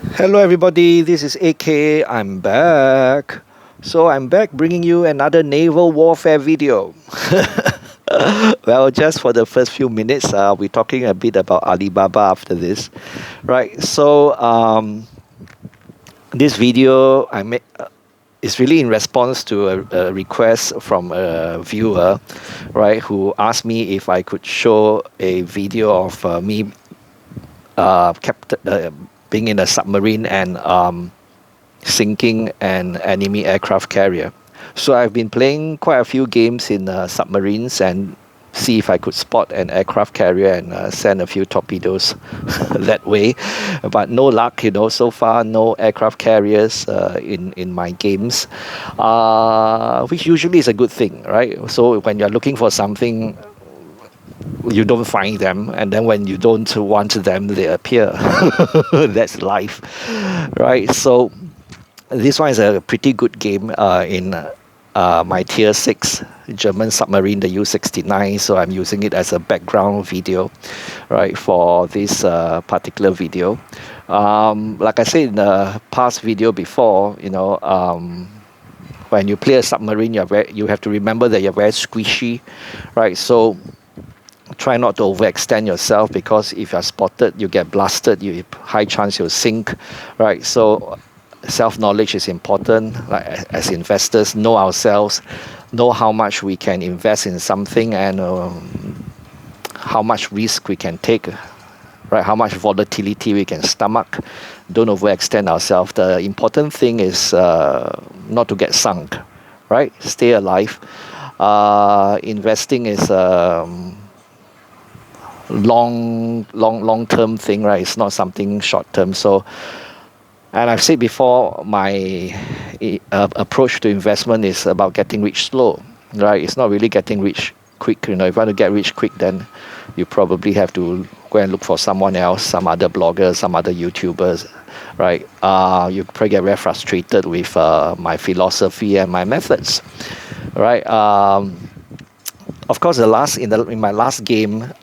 Hello everybody, this is AK. I'm back. So I'm back bringing you another naval warfare video. Well, just for the first few minutes, we're talking a bit about Alibaba after this, right? So this video I made is really in response to a request from a viewer, right, who asked me if I could show a video of me being in a submarine and sinking an enemy aircraft carrier. So I've been playing quite a few games in submarines and see if I could spot an aircraft carrier and send a few torpedoes that way. But no luck, so far no aircraft carriers in my games, which usually is a good thing, right? So when you're looking for something, you don't find them, and then when you don't want them, they appear. That's life, right? So this one is a pretty good game in my tier 6 German submarine, the U-69. So I'm using it as a background video, right, for this particular video. Like I said in the past video before, when you play a submarine, you have to remember that you're very squishy, right? So try not to overextend yourself, because if you're spotted, you get blasted, you high chance you'll sink, right? So self-knowledge is important. Like as investors, know ourselves, know how much we can invest in something, and how much risk we can take, right? How much volatility we can stomach. Don't overextend ourselves. The important thing is not to get sunk, right? Stay alive. Investing is long term thing, right? It's not something short term. So, and I've said before, my approach to investment is about getting rich slow, right? It's not really getting rich quick. If you want to get rich quick, then you probably have to go and look for someone else, some other bloggers, some other YouTubers, right? You probably get very frustrated with my philosophy and my methods, right? Of course, in my last game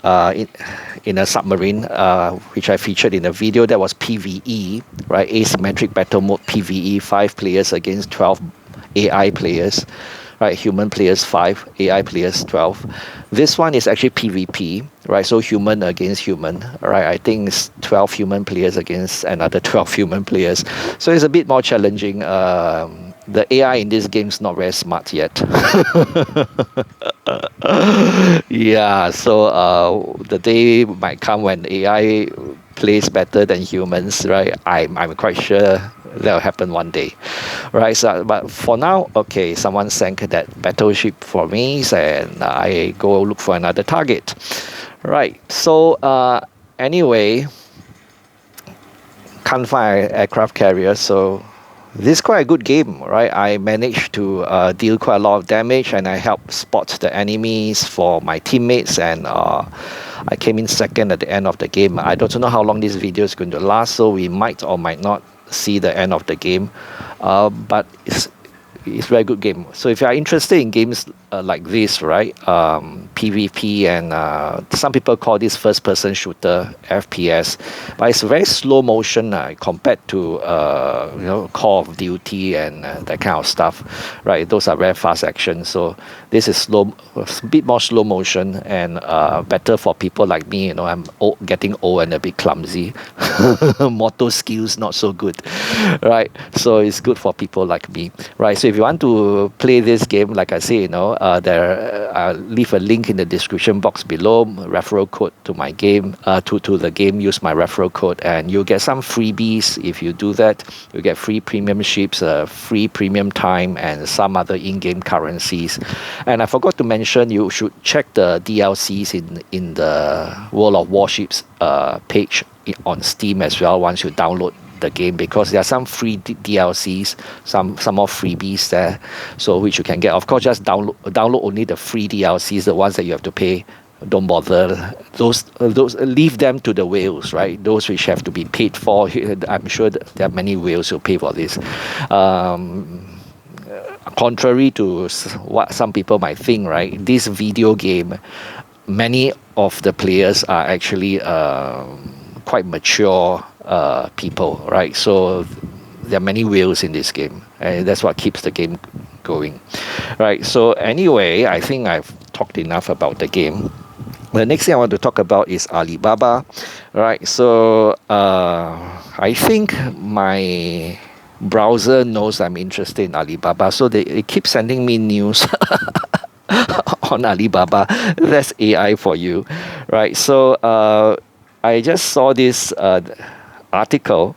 in a submarine, which I featured in a video, that was PvE, right? Asymmetric battle mode PvE, 5 players against 12 AI players, right? Human players 5, AI players 12. This one is actually PvP, right? So human against human, right? I think it's 12 human players against another 12 human players. So it's a bit more challenging. The AI in this game is not very smart yet. Yeah, so the day might come when AI plays better than humans, right? I'm quite sure that'll happen one day, right? So, but for now, okay, someone sank that battleship for me, and I go look for another target, right? So anyway, can't find an aircraft carrier, so this is quite a good game, right? I managed to deal quite a lot of damage, and I helped spot the enemies for my teammates, and I came in second at the end of the game. I don't know how long this video is going to last, so we might or might not see the end of the game, but it's a very good game. So if you are interested in games like this, right, PvP, and some people call this first-person shooter, FPS, but it's very slow motion compared to Call of Duty and that kind of stuff, right? Those are very fast action. So this is a bit more slow motion, and better for people like me. I'm getting old and a bit clumsy. Motor skills not so good, right? So it's good for people like me, right? So if you want to play this game, like I say, I'll leave a link in the description box below. Referral code to my game, to the game. Use my referral code, and you'll get some freebies if you do that. You get free premium ships, free premium time, and some other in-game currencies. And I forgot to mention, you should check the DLCs in the World of Warships page on Steam as well once you download the game, because there are some free DLCs, some more freebies there, so which you can get. Of course, just download only the free DLCs, the ones that you have to pay. Don't bother those leave them to the whales, right? Those which have to be paid for. I'm sure that there are many whales who pay for this. Contrary to what some people might think, right? This video game, many of the players are actually quite mature people, right? So there are many whales in this game, and that's what keeps the game going, right? So anyway, I think I've talked enough about the game. The next thing I want to talk about is Alibaba, right? So I think my browser knows I'm interested in Alibaba, so they keep sending me news on Alibaba. That's AI for you, right? So I just saw this article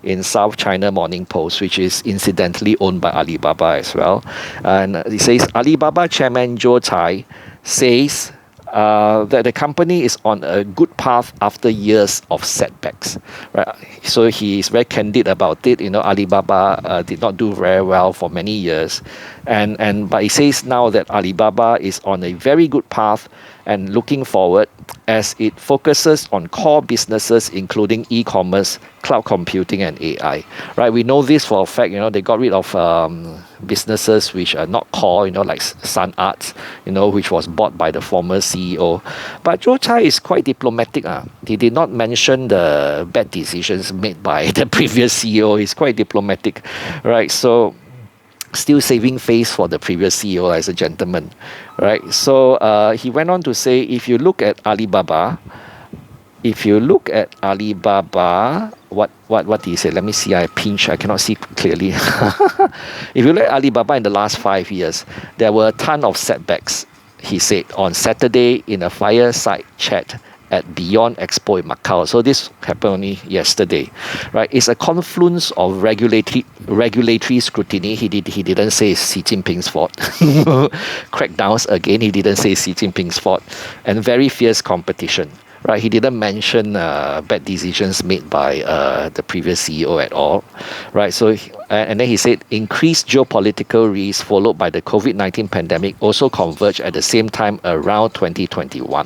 in South China Morning Post, which is incidentally owned by Alibaba as well. And it says Alibaba chairman Tsai says that the company is on a good path after years of setbacks. Right? So he is very candid about it. You know, Alibaba did not do very well for many years, but he says now that Alibaba is on a very good path and looking forward as it focuses on core businesses including e-commerce, cloud computing, and AI. Right? We know this for a fact. You know, they got rid of businesses which are not core. You know, like Sun Arts. You know, which was bought by the former CEO. But Zhou Tsai is quite diplomatic. He did not mention the bad decisions made by the previous CEO. He's quite diplomatic, right? So still saving face for the previous CEO as a gentleman, right? So he went on to say, if you look at Alibaba, what did he say? Let me see. I cannot see clearly. If you look at Alibaba in the last 5 years, there were a ton of setbacks. He said on Saturday in a fireside chat at Beyond Expo in Macau. So this happened only yesterday, right? It's a confluence of regulatory scrutiny. He didn't say it's Xi Jinping's fault. Crackdowns again. He didn't say Xi Jinping's fault, and very fierce competition. Right, he didn't mention bad decisions made by the previous CEO at all, right? So, and then he said increased geopolitical risks followed by the COVID-19 pandemic also converged at the same time around 2021.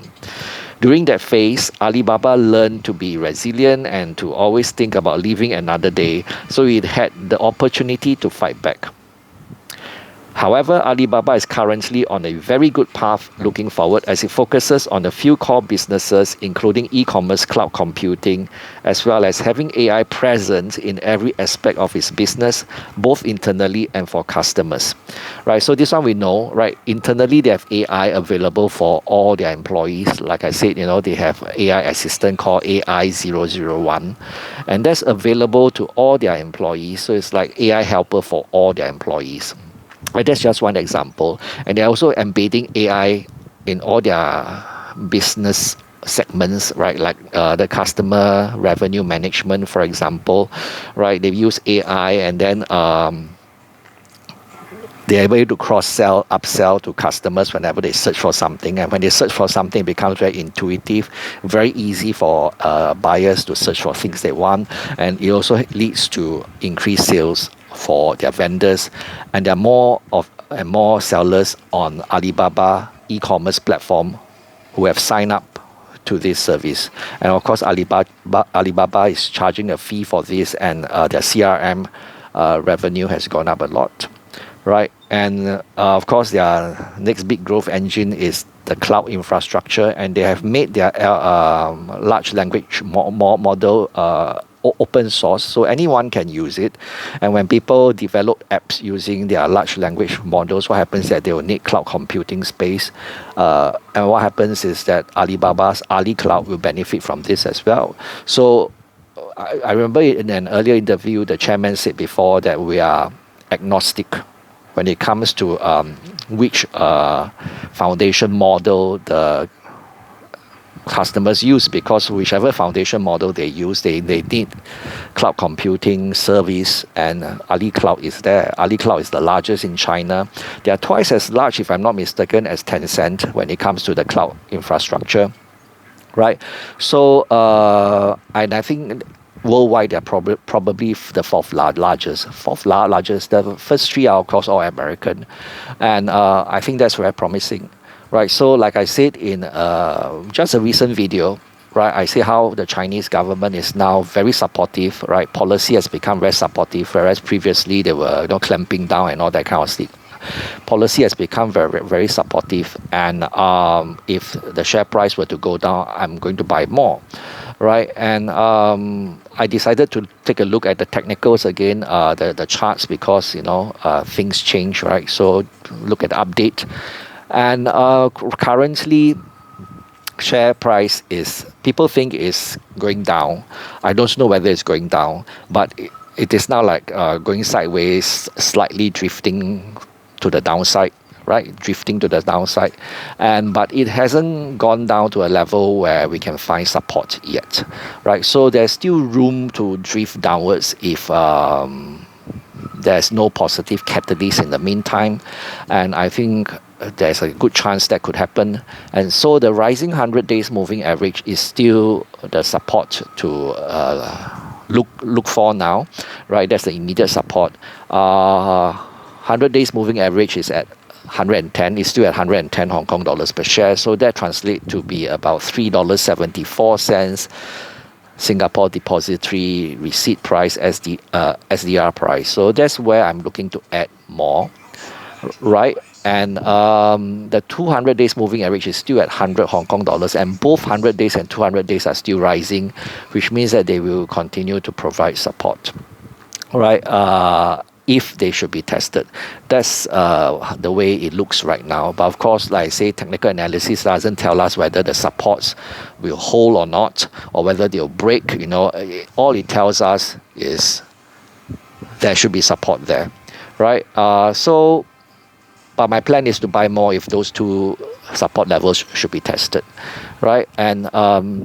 During that phase, Alibaba learned to be resilient and to always think about living another day, so it had the opportunity to fight back. However, Alibaba is currently on a very good path looking forward as it focuses on a few core businesses, including e-commerce, cloud computing, as well as having AI present in every aspect of its business, both internally and for customers. Right, so this one we know, right? Internally, they have AI available for all their employees. Like I said, you know, they have AI assistant called AI001, and that's available to all their employees. So it's like AI helper for all their employees. But that's just one example. And they're also embedding AI in all their business segments, right? Like the customer revenue management, for example, right? They use AI and then they're able to cross-sell, upsell to customers whenever they search for something. And when they search for something, it becomes very intuitive, very easy for buyers to search for things they want. And it also leads to increased sales for their vendors, and there are more sellers on Alibaba e-commerce platform who have signed up to this service. And of course, Alibaba is charging a fee for this, and their CRM revenue has gone up a lot, right? And of course, their next big growth engine is the cloud infrastructure, and they have made their large language model open source, so anyone can use it. And when people develop apps using their large language models, what happens is that they will need cloud computing space, and what happens is that Alibaba's Ali Cloud will benefit from this as well. So I remember in an earlier interview, the chairman said before that we are agnostic when it comes to which foundation model the customers use, because whichever foundation model they use, they need cloud computing service, and Ali Cloud is there. Ali Cloud is the largest in China. They are twice as large, if I'm not mistaken, as Tencent when it comes to the cloud infrastructure, right? So, and I think worldwide they're probably the fourth largest. The first three are of course all American, and I think that's very promising. Right, so like I said in just a recent video, right, I see how the Chinese government is now very supportive, right? Policy has become very supportive, whereas previously they were clamping down and all that kind of stuff. Policy has become very, very supportive, and if the share price were to go down, I'm going to buy more, right? And I decided to take a look at the technicals again, the charts, because things change, right? So look at the update, and currently share price is, people think is going down. I don't know whether it's going down, but it is now like going sideways, slightly drifting to the downside, right? Drifting to the downside, but it hasn't gone down to a level where we can find support yet, right? So there's still room to drift downwards if there's no positive catalyst in the meantime, and I think there's a good chance that could happen. And so the rising 100 days moving average is still the support to look for now, right? That's the immediate support. 100 days moving average is at 110, is still at 110 Hong Kong dollars per share, so that translates to be about $3.74 Singapore Depository Receipt Price, SDR price. So that's where I'm looking to add more, right? And the 200 days moving average is still at 100 Hong Kong dollars, and both 100 days and 200 days are still rising, which means that they will continue to provide support, right? If they should be tested. That's the way it looks right now. But of course, like I say, technical analysis doesn't tell us whether the supports will hold or not, or whether they'll break. All it tells us is there should be support there, right? But my plan is to buy more if those two support levels should be tested, right? And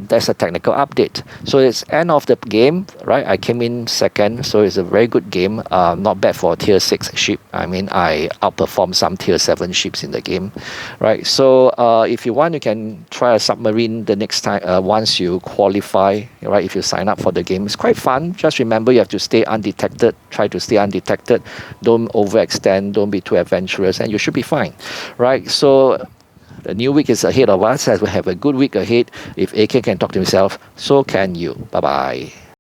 that's a technical update. So it's end of the game, right? I came in second, so it's a very good game. Not bad for a tier 6 ship. I mean, I outperformed some tier 7 ships in the game, right? So if you want, you can try a submarine the next time, once you qualify, right? If you sign up for the game, it's quite fun. Just remember, you have to stay undetected. Try to stay undetected. Don't overextend. Don't be too adventurous, and you should be fine, right? So the new week is ahead of us, as we have a good week ahead. If AK can talk to himself, so can you. Bye-bye.